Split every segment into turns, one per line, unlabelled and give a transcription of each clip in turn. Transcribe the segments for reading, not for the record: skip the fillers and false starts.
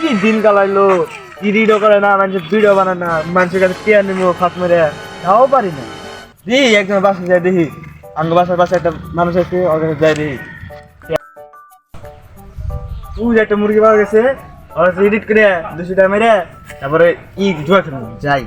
কি দিন কালাইলো, ভিডিও করে না, মানুষের ভিডিও বানায় না, মানুষের কাছে কে নিবো ফাঁক মেরে তাও পারি না। দেখি একজন বাসায় যাই, দেখি আঙ্গ বাসার পাশে একটা মানুষ আছে, ওর কাছে যাই দেখি। একটা মুরগি পাওয়া গেছে, ওর এডিট করে 200 টাকা মেরে তারপরে জুয়া খেলবো যাই।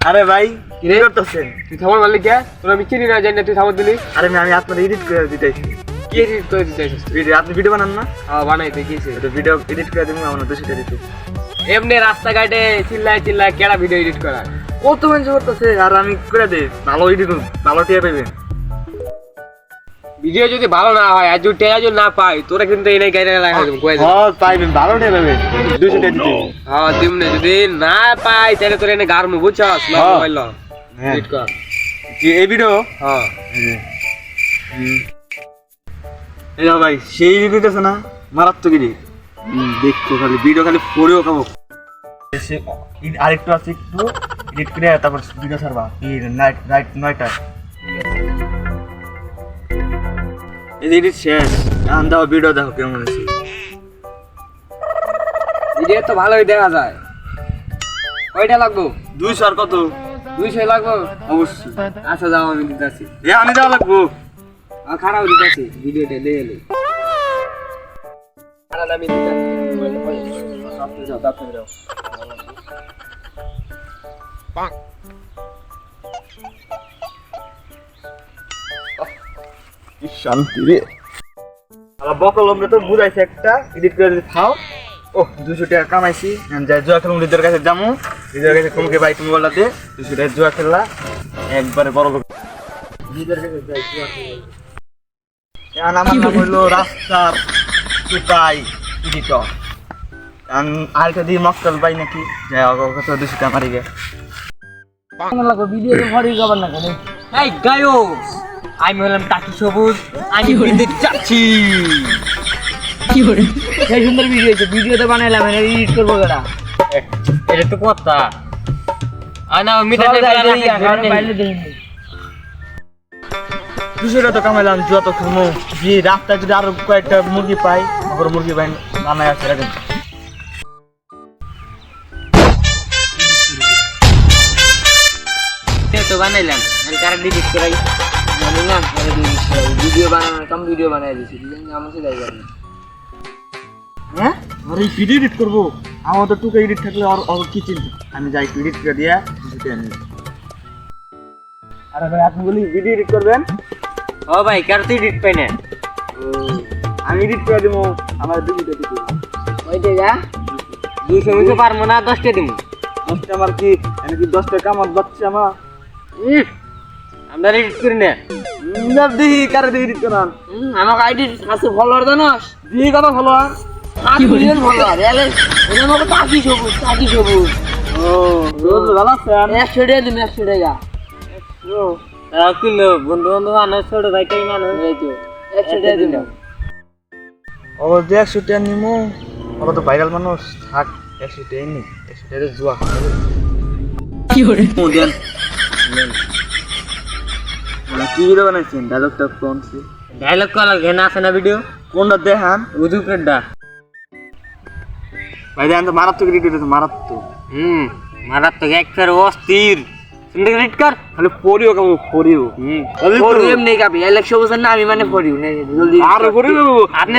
আরে ভাই কি করতেছেন?
তুই থামার মালিক কে? তোর আমি চিনি না, জানি না, তুই থামার দিলি।
আরে আমি আপনার এডিট করে দিতেছি।
কি এডিট করে দিতে চাইছিস?
ভিডিও আপনি ভিডিও বানান না?
হ্যাঁ বানাই, তুই কিছে
ভিডিও এডিট করে দেবো, আমার 200 টাকা দিতে।
এমনি রাস্তাঘাটে চিল্লায় চিল্লায় কেডা ভিডিও এডিট করা?
কত মানুষ করতেছে, আর আমি করে দিই ভালো এডিট, ভালো টিয়া পাইবেন।
ভিডিও যদি ভালো না হয় আর যদি টেয়া যদি না পাই, তোরা কিন্তু এই নাই গাইডে লাগাই দেবো, কই দেবো।
হ্যাঁ পাইবেন, ভালো টিয়া পাইবেন, 200 টাকা দিতে।
হ্যাঁ দিমনে, যদি না পাই তাহলে তোর এনে গারমু, বুঝছস? ল মোবাইল ল,
হ্যাঁ
এডিট কর।
যে এই ভিডিও,
হ্যাঁ
এই না ভাই সেই এডিট আছে না, মারাত্মক এডিট। দেখো খালি ভিডিও খালি পড়েও খাবো। আরেকটু আছে, একটু এডিট করে তারপর ভিডিও ছাড়বা এই রাইট 9টা। এই এডিট শেষ, এখন দাও ভিডিও দেখো কেমন আছে।
ভিডিও তো ভালোই দেখা যায়। কয়টা লাগবো?
200 আর কত?
200 লাগবো
অবশ্যই।
আচ্ছা যাও, আমি দিতেছি।
এ আমি দেওয়া লাগবো।
আর খারাপ দিতেছি, ভিডিওটা লে এলে খারাপ আমি দিতেছি। আপনি যাও, আপনি যাও।
কি শান্তি রে। আর বকলম তো বুঝাইছে একটা এডিট করে দিতে খাও। ও 200 টাকা কামাইছি, যাই জুয়া খেলুম, লিডার কাছে যাবো, লিডার কাছে কমকে ভাই তুমি বললাতে 200 টাকা জুয়া খেললা, একবারে বড় লোক। লিডার কাছে যাই জুয়া খেলা। এখন আমার নাম হইলো রাস্তার সুপাই এডিটর। আরেকটা দিয়ে মক্কেল পাই নাকি, যাই ওর কাছে 200 টাকা মারি গে।
ভিডিও ভরি যাবার না কেন? এই গায়ো, আমি হলাম টাকি সবুজ, আমি ভিডিও চাচ্ছি। কি করে সেই সুন্দর ভিডিও হয়েছে, ভিডিওতে বানাইলাম, এডিট করবো কেডা? এটা তো কথা। আর না মিটা নাই বাইরে দেই।
200 টাকা তো কামাইলাম, জুয়া তো খেলবো। যে রাস্তায় যদি আরো কয়েকটা মুরগি পাই, আবার মুরগি পাই বানায় আছে রাখেন।
তো বানাইলাম, আমি কারেন্ট এডিট করাই জানি না, ভিডিও বানানো কম, ভিডিও বানাই দিছি, আমার সাথে যাই না।
হ্যাঁ আর এই ভিডিও এডিট করবো, আমার তো টুকে এডিট থাকলে আর কি চিন্তা। আমি যাই এডিট করে দিয়া দিতে আনি। আরে ভাই আপনি বলি ভিডিও এডিট করবেন?
ও ভাই কার তো এডিট পাই না।
আমি এডিট করে দেবো, আমার 200 টাকা দিতে।
ওই দেখা 200 মিশে পারবো না, 10 টাকা দিব।
10 টাকা আমার কি, আমি কি 10 টাকা আমার বাচ্চা আমার?
আমরা এডিট করি না।
না দেখি কারে দিয়ে এডিট করান।
আমাকে আইডি আছে ফলোয়ার জানোস?
দিই কথা ভালো আর
8 মিলিয়ন ফলোয়ার। এলে এটা আমাকে টাকি সবুজ, টাকি সবুজ।
ও রোজ ভালো আছেন?
100 টাকা দিন, 100 টাকা। কিলো বন্ধু বন্ধু মানুষ, ছোট ভাই টাই মানুষ, এই তো 100 টাকা দিন।
ও যে 100 টাকা নিমু, ওরা তো ভাইরাল মানুষ, থাক 100 টাকা নি, 100 টাকা জুয়া
কি করে
দেন। কি ভিডিও বানাইছেন? ডায়লগটা কোনছে?
ডায়লগ কল ঘেনা আছে না ভিডিও?
কোনটা দেখান?
উদুকেডা
ভাই দেন তো, মারাত্মক এডিট হইতেছে, মারাত্মক।
মারাত্মক এক ফের অস্থির। তুমি এডিট কর,
খালি পড়িও কাবো, পড়িও।
পড়িও এমনি কাপি ইলেকশন বুঝেন না, আমি মানে পড়িও না, জলদি
আর পড়িও।
আপনি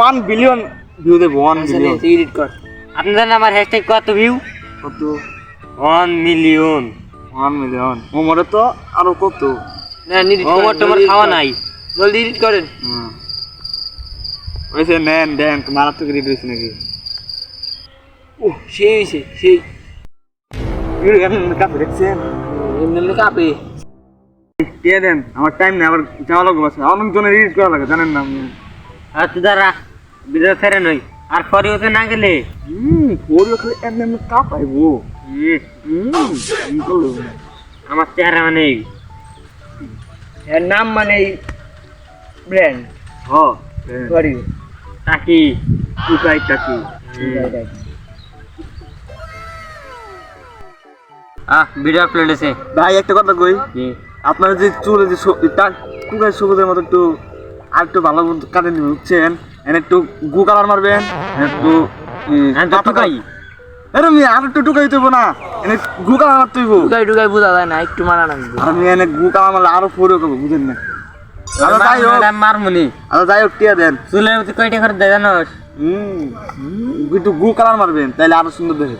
1 বিলিয়ন ভিউ দেব, 1 বিলিয়ন।
এডিট কর। আপনি জানেন আমার হ্যাশট্যাগ কত ভিউ?
কত?
1 মিলিয়ন।
1 মিলিয়ন। ওমরে তো আরো কত?
না এডিট কর, তোমার খাওয়া নাই, জলদি এডিট করেন।
ওইসে নেন দেন, মারাত্মক এডিট হইছে নাকি?
সেই হইছে, সেই
ভিডিও কেন কাপে দেখছেন?
এমনি কাপে
কে দেন, আমার টাইম নেই, আবার যাওয়া লাগবে বাসা, অনেকজনের এডিট করা লাগে জানেন না আপনি।
আচ্ছা দাঁড়া, ভিডিও ফেরে নই আর পরে ওতে না গেলে
পড়িও খালি এমনি এমনি কাঁপাইবো।
আমার চেহারা মানে এর নাম মানে ব্র্যান্ড।
হ্যাঁ
সরি টাকি,
টুকাই টাকি।
ভিডিও আপলোড হয়েছে।
ভাই একটা কথা কই, আপনার যে চুলে যে টুকাই সবুজের মতো একটু আর একটু ভালো মতো কাটে নিবেন বুঝছেন এনে একটু গু কালার মারবেন এনে একটু
টুকাই
এরম আর একটু টুকাই দেব না এনে গু কালার মারতে হইব
টুকাই টুকাই বোঝা যায় না একটু মারা লাগবে
আর আমি এনে গু কালার মারলে আরো ফোরে করবো বুঝেন না আচ্ছা যাই হোক
মারমুনি
আচ্ছা যাই হোক টিয়া দেন
চুলের মধ্যে কয়টা করে দেয় জানোস
একটু গু কালার মারবেন তাইলে আরো সুন্দর দেখে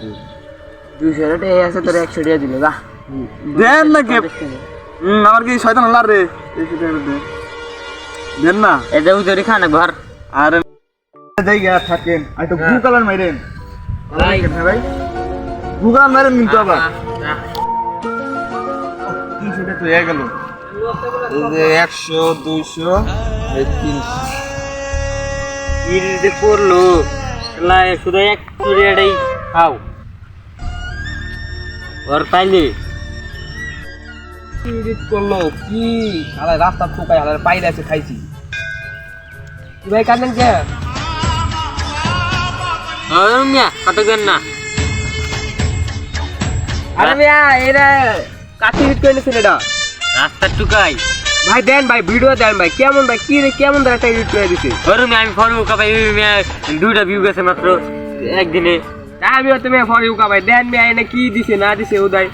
200 টাকা আছে তোর 100 টাকা দিলে যা
দেন না কে আমার কি শয়তান হলার রে দেন না
এই যে উজরি খানা ঘর
আর যাই গা থাকেন আর একটু গু কালার মাইরেন
ভাই
ভাই গু কালার মারেন কিন্তু আবার 300 টাকা তো হয়ে গেল এই যে 100 200 এই 300
ইরিতে পড়লো লাই শুধু এক চুরিয়াটাই খাও ঘর পাইলে
ইডিট করলো কি আলা রাস্তা ঠোকাই আলা পাইলে আছে খাইছি কি ভাই কাঁদেন কে
মিয়া কত কেন না
আরে মিয়া এরা কাটি হিট করেছেন এটা
রাস্তা টুকাই
ভাই দেন ভাই ভিডিও দেন ভাই কেমন ভাই কি রে কেমন ধরে একটা এডিট করে দিছে
ধরুন আমি ফর্মু কাপাই মিয়া 2টা ভিউ গেছে মাত্র একদিনে
আমিও তুমি ফর ইউকা ভাই দেন মিয়া এনে কি দিছে না দিছে উদয়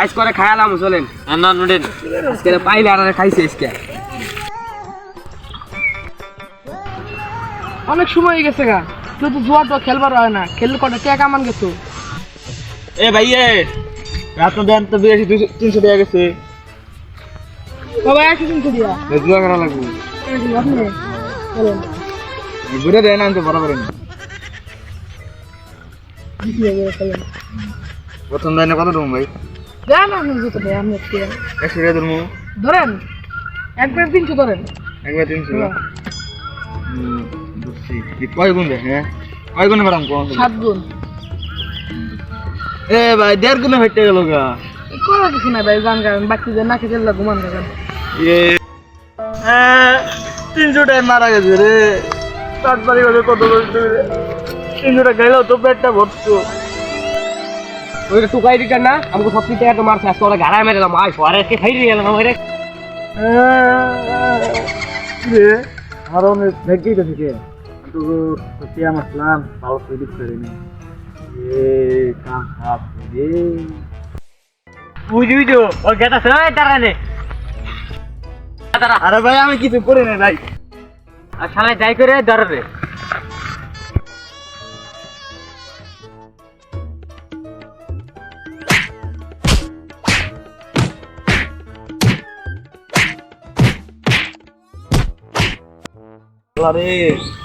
আইস করে খায়ালাম চলেন
না নুডেন
আজকে পাইলে আর খাইছে আজকে
অনেক সময় হয়ে গেছে গা তুই তো জুয়া তো খেলবার হয় না খেললে কটা টাকা কামান গেছো
এ ভাই এ রাত দেন তো বেশি 300 টাকা গেছে
বাবা একশো দিন দিয়া
জুয়া করা লাগবে
আপনি বলেন
ঘুরে দেন আমি তো বরাবর প্রথম দিনে কত দেবো ভাই
দেন আপনি জুতো দেয় আপনি
100 টাকা দেবো
ধরেন একবার 300 ধরেন
একবার 300 বুঝছি কয় গুণ দেখ হ্যাঁ কয় গুণে ম্যাডাম কোন
7 গুণ
এ ভাই 1.5 গুণে হেঁটে গেল গা
কোনো কিছু না ভাই গান গান বাকি যে নাকি চললে ঘুমান থাকেন
এ 300 টাকা মারা গেছে রে তার বাড়ি গেলে কত বলতে 300 টাকা গেলেও তো পেটটা ভরতো
ওইটা টুকাই দিতেন না আমাকে সব কিছু টাকা তো মারছে আজকে ওরা ঘাড়ায় মেরে দিলাম আয় সরে আজকে খাই দিয়ে গেলাম আমার
রে আর অনেক ভেগেই তো থেকে তো সত্যি আমার প্ল্যান ভালো প্রেডিক্ট করিনি এ কাম খারাপ রে
বুঝুই তো ওর গেটা সবাই তারানে
আরে ভাই আমি কিছু করি না ভাই
আর শালা যাই করে ধরবে
আরে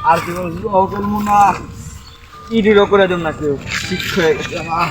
আর কি বলছিস ও করবো না ইডিরও করে দেব না কেউ ঠিক হয়ে গেছে আমার